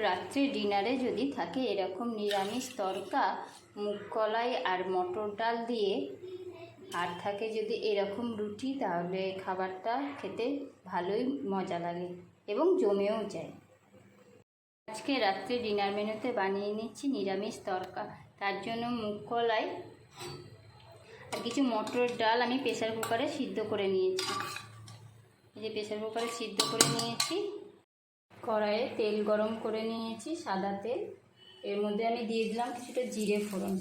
রাত্রে ডিনারে যদি থাকে এরকম নিরামিষ তরকা মুগ কলাই আর মটর ডাল দিয়ে, আর থাকে যদি এরকম রুটি, তাহলে খাবারটা খেতে ভালোই মজা লাগে এবং জমেও যায়। আজকে রাত্রে ডিনার মেনুতে বানিয়ে নিচ্ছি নিরামিষ তরকা। তার জন্য মুগ কলাই আর কিছু মটর ডাল আমি প্রেসার কুকারে সিদ্ধ করে নিয়েছি। এই যে প্রেসার কুকারে সিদ্ধ করে নিয়েছি। কড়াইয়ে তেল গরম করে নিয়েছি, সাদা তেল। এর মধ্যে আমি দিয়ে দিলাম কিছুটা জিরে ফোড়ন,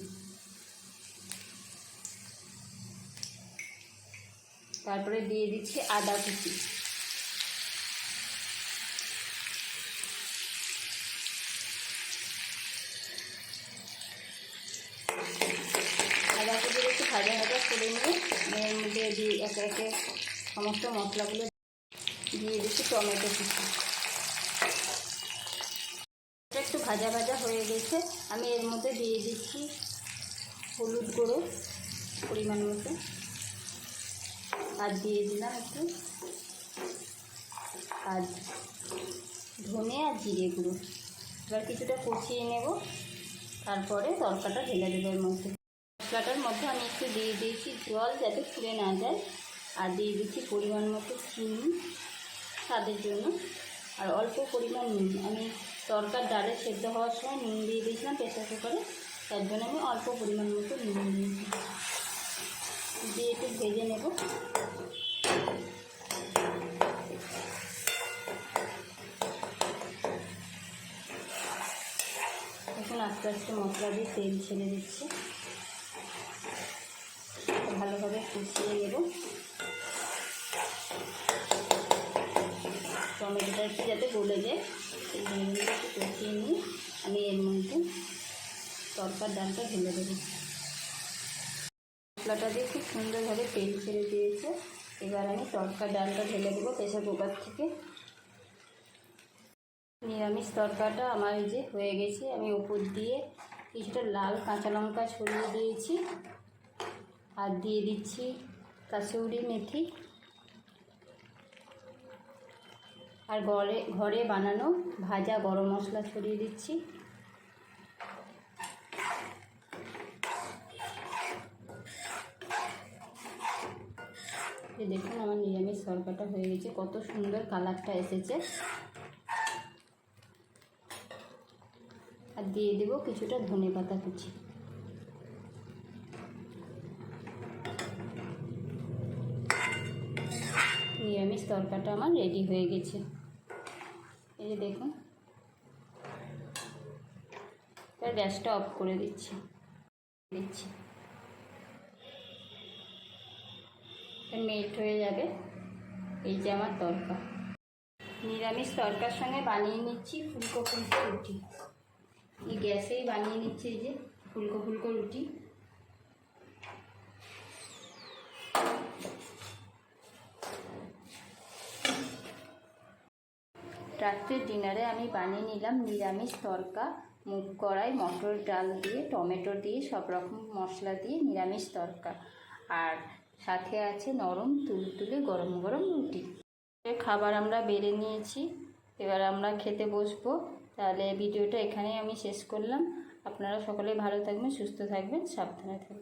তারপরে দিয়ে দিচ্ছি আদা কুচি, আদা কুচি একটু ভাজা ভাজা করে নিয়ে এর মধ্যে দিয়ে একে একে সমস্ত মশলাগুলো দিয়ে দিচ্ছি। টমেটো কুচি একটু ভাজা ভাজা হয়ে গেছে, আমি এর মধ্যে দিয়ে দিচ্ছি হলুদ গুঁড়ো পরিমাণ মতো, আর দিয়ে দিলাম একটু আর ধনে আর জিরে গুঁড়ো। এবার কিছুটা কষিয়ে নেব, তারপরে তরকাটা ঢেলে দেবো এর মধ্যে। মশলাটার মধ্যে আমি একটু দিয়ে দিয়েছি জল যাতে ফুলে না যায়, আর দিয়ে দিচ্ছি পরিমাণ মতো চিনি স্বাদের জন্য, আর অল্প পরিমাণ নুন। আমি তরকার ডালে সেদ্ধ হওয়ার সময় নুন দিয়ে দিয়েছিলাম প্রেসার কুকারে, তার জন্য আমি অল্প পরিমাণ মতো নুন দিয়েছি। দিয়ে একটু ভেজে নেব। এখন আস্তে আস্তে মশলা দিয়ে তেল ছেড়ে দিচ্ছি, ভালোভাবে কষিয়ে নেব। টমেটোটা একটু যাতে গলে যায় সেই জন্য একটু কষিয়ে নিয়ে আমি এর মধ্যে তরকার ডালটা ঢেলে দেবো। মশলাটা দিয়ে খুব সুন্দরভাবে তেল ছেড়ে দিয়েছে। এবার আমি তরকার ডালটা ঢেলে দেবো প্রেসার কুকার থেকে। নিরামিষ তরকাটা আমার এই যে হয়ে গেছে। আমি উপর দিয়ে কিছুটা লাল কাঁচা লঙ্কা ছড়িয়ে দিয়েছি, আর দিয়ে দিচ্ছি কাসুরি মেথি, আর ঘরে বানানো ভাজা গরম মশলা ছড়িয়ে দিচ্ছি। দেখুন আমার নিরামিষ তরকাটা হয়ে গেছে, কত সুন্দর কালারটা এসেছে। আর দিয়ে দেবো কিছুটা ধনেপাতা কুচি। নিরামিষ তরকাটা আমার রেডি হয়ে গেছে। এই যে দেখুন, গ্যাসটা অফ করে দিচ্ছি। মেল্ট হয়ে যাবে। এই যে আমার তরকা। নিরামিষ তরকার সঙ্গে বানিয়ে নিচ্ছি ফুলকো ফুলকো রুটি। এই গ্যাসেই বানিয়ে নিচ্ছি এই যে ফুলকো ফুলকো রুটি। রাত্রের ডিনারে আমি বানিয়ে নিলাম নিরামিষ তরকা, মুগ কলাই মটর ডাল দিয়ে টমেটো দিয়ে সব রকম মশলা দিয়ে নিরামিষ তরকা, আর সাথে আছে নরম তুলতুলে গরম গরম রুটি। খাবার আমরা বেড়ে নিয়েছি, এবার আমরা খেতে বসবো। তাহলে ভিডিওটা এখানেই আমি শেষ করলাম। আপনারা সকলে ভালো থাকবেন, সুস্থ থাকবেন, সাবধানে থাকবেন।